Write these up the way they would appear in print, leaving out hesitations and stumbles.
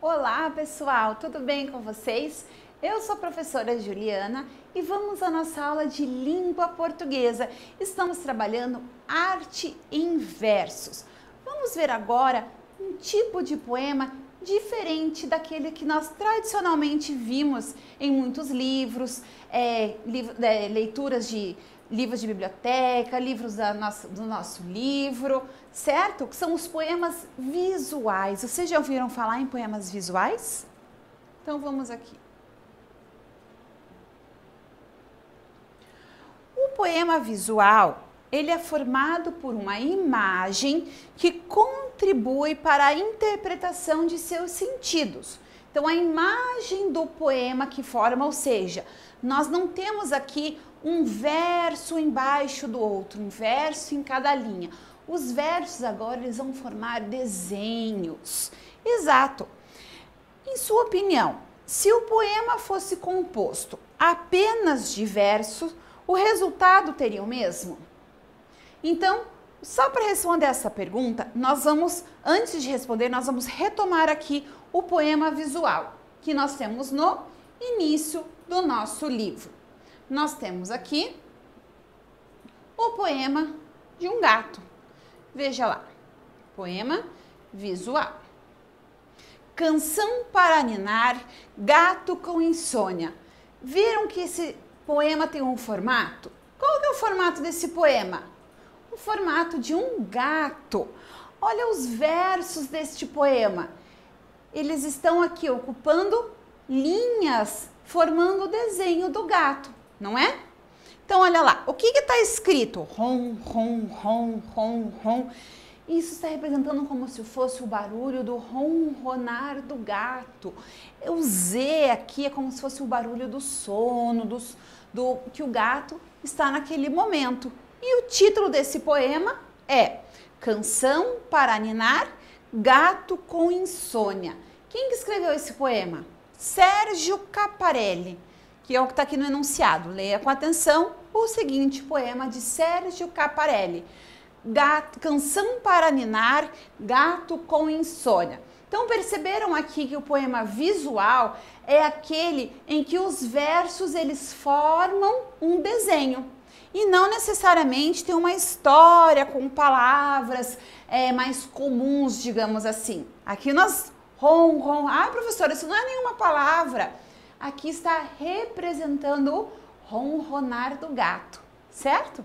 Olá pessoal, tudo bem com vocês? Eu sou a professora Juliana e vamos à nossa aula de língua portuguesa. Estamos trabalhando arte em versos. Vamos ver agora um tipo de poema diferente daquele que nós tradicionalmente vimos em muitos livros, leituras de livros de biblioteca, livros do nosso livro, certo? Que são os poemas visuais. Vocês já ouviram falar em poemas visuais? Então vamos aqui. O poema visual, ele é formado por uma imagem que contribui para a interpretação de seus sentidos. Então, a imagem do poema que forma, ou seja, nós não temos aqui um verso embaixo do outro, um verso em cada linha. Os versos agora eles vão formar desenhos. Exato. Em sua opinião, se o poema fosse composto apenas de versos, o resultado teria o mesmo? Então, só para responder essa pergunta, antes de responder, nós vamos retomar aqui o poema visual que nós temos no início do nosso livro. Nós temos aqui o poema de um gato. Veja lá, poema visual. Canção para ninar, gato com insônia. Viram que esse poema tem um formato? Qual é o formato desse poema? O formato de um gato. Olha os versos deste poema. Eles estão aqui ocupando linhas, formando o desenho do gato, não é? Então, olha lá, o que está escrito? Rom, rom, rom, rom, rom. Isso está representando como se fosse o barulho do ronronar do gato. O Z aqui é como se fosse o barulho do sono, que o gato está naquele momento. E o título desse poema é Canção para ninar, gato com insônia. Quem que escreveu esse poema? Sérgio Caparelli, que é o que está aqui no enunciado. Leia com atenção o seguinte poema de Sérgio Caparelli. Canção para ninar, gato com insônia. Então perceberam aqui que o poema visual é aquele em que os versos eles formam um desenho e não necessariamente tem uma história com palavras mais comuns, digamos assim. Aqui nós professora, isso não é nenhuma palavra. Aqui está representando o ronronar do gato, certo?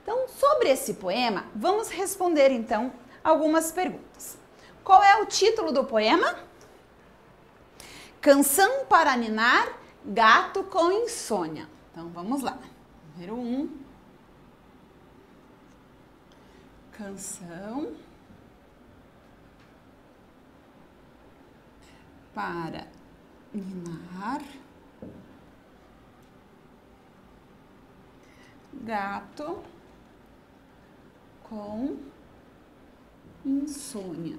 Então, sobre esse poema, vamos responder então algumas perguntas. Qual é o título do poema? Canção para ninar, gato com insônia. Então, vamos lá. Número 1. Canção para ninar, gato com insônia.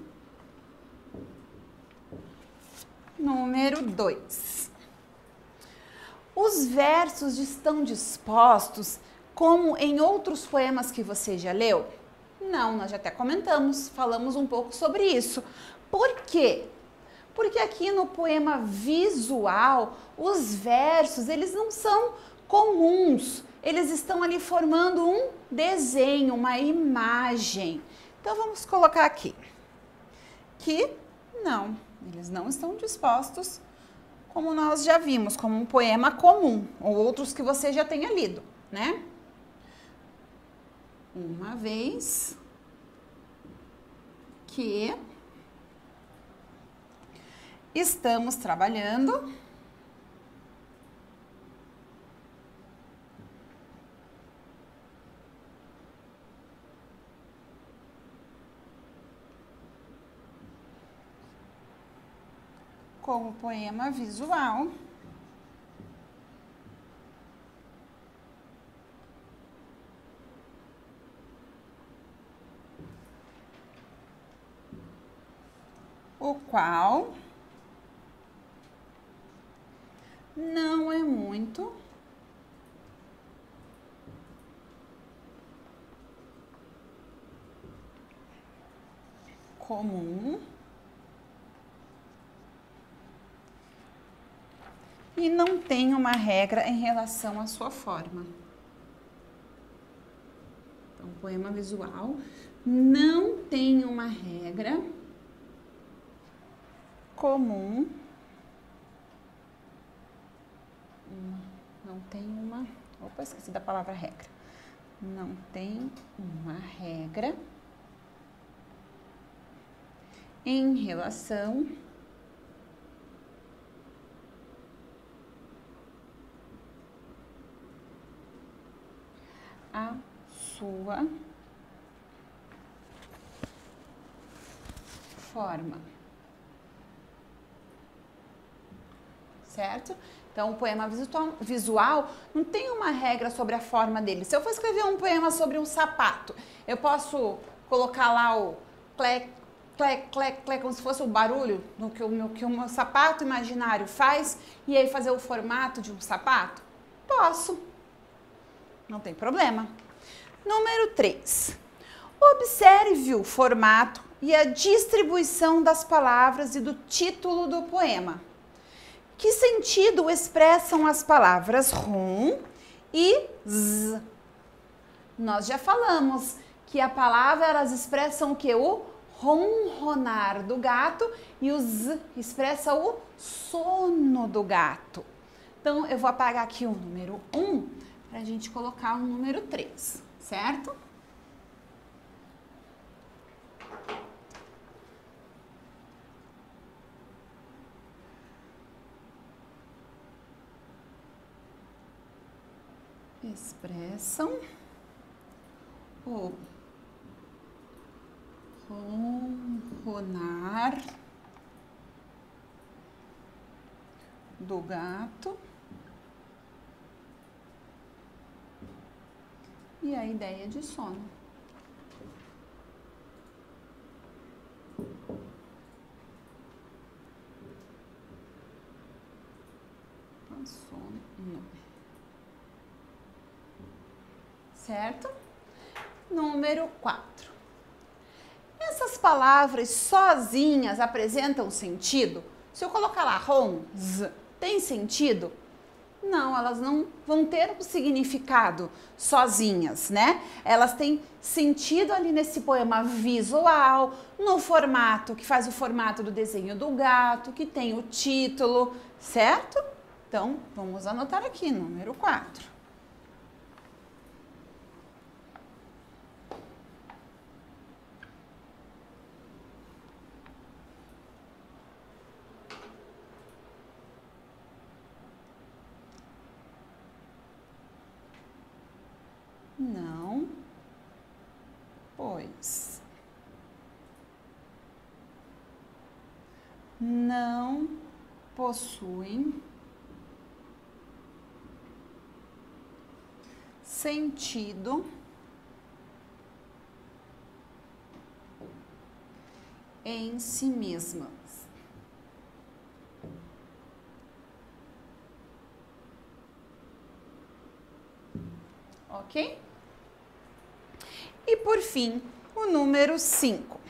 Número 2. Os versos estão dispostos como em outros poemas que você já leu? Não, nós já até comentamos, falamos um pouco sobre isso. Por quê? Porque aqui no poema visual, os versos, eles não são comuns. Eles estão ali formando um desenho, uma imagem. Então, vamos colocar aqui que não, eles não estão dispostos como nós já vimos, como um poema comum, ou outros que você já tenha lido, né? Uma vez que estamos trabalhando com o poema visual, o qual não é muito comum e não tem uma regra em relação à sua forma. Então, poema visual não tem uma regra comum, não tem uma, opa, esqueci da palavra regra, não tem uma regra em relação à sua forma, certo? Então, o poema visual não tem uma regra sobre a forma dele. Se eu for escrever um poema sobre um sapato, eu posso colocar lá o clec, clec, clec, clec, como se fosse o barulho no que o meu sapato imaginário faz e aí fazer o formato de um sapato? Posso. Não tem problema. Número 3. Observe o formato e a distribuição das palavras e do título do poema. Que sentido expressam as palavras rum e z? Nós já falamos que a palavra, elas expressam o que? O ronronar do gato e o z expressa o sono do gato. Então, eu vou apagar aqui o número 1 para a gente colocar o número 3, certo? Expressam o ronronar do gato e a ideia de sono. Sono. Certo? Número 4. Essas palavras sozinhas apresentam sentido? Se eu colocar lá rom, z, tem sentido? Não, elas não vão ter um significado sozinhas, né? Elas têm sentido ali nesse poema visual, no formato, que faz o formato do desenho do gato, que tem o título, certo? Então, vamos anotar aqui, número 4. Não, pois não possuem sentido em si mesmas. Ok? E por fim, o número 5.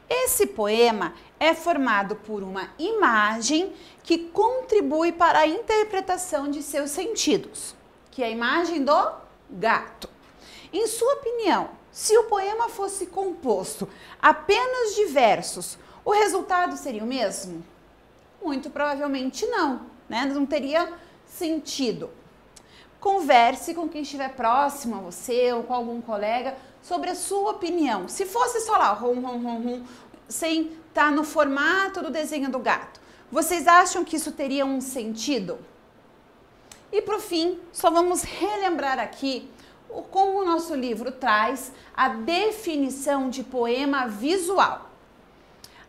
Esse poema é formado por uma imagem que contribui para a interpretação de seus sentidos, que é a imagem do gato. Em sua opinião, se o poema fosse composto apenas de versos, o resultado seria o mesmo? Muito provavelmente não, né? Não teria sentido. Converse com quem estiver próximo a você ou com algum colega sobre a sua opinião. Se fosse só lá, rum, rum, rum, rum, sem estar no formato do desenho do gato, vocês acham que isso teria um sentido? E por fim, só vamos relembrar aqui como o nosso livro traz a definição de poema visual.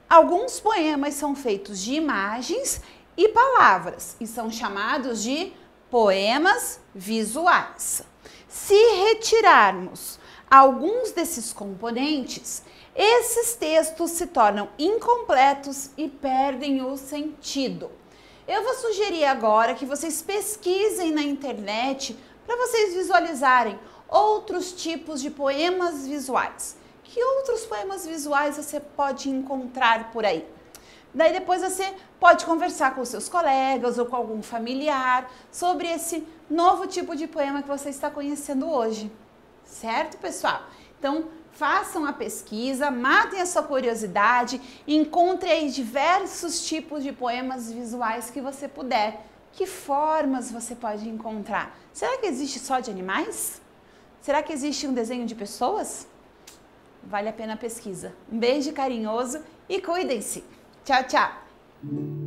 Alguns poemas são feitos de imagens e palavras e são chamados de poemas visuais. Se retirarmos alguns desses componentes, esses textos se tornam incompletos e perdem o sentido. Eu vou sugerir agora que vocês pesquisem na internet para vocês visualizarem outros tipos de poemas visuais. Que outros poemas visuais você pode encontrar por aí? Daí depois você pode conversar com os seus colegas ou com algum familiar sobre esse novo tipo de poema que você está conhecendo hoje. Certo, pessoal? Então, façam a pesquisa, matem a sua curiosidade, encontre aí diversos tipos de poemas visuais que você puder. Que formas você pode encontrar? Será que existe só de animais? Será que existe um desenho de pessoas? Vale a pena a pesquisa. Um beijo carinhoso e cuidem-se. Tchau, tchau!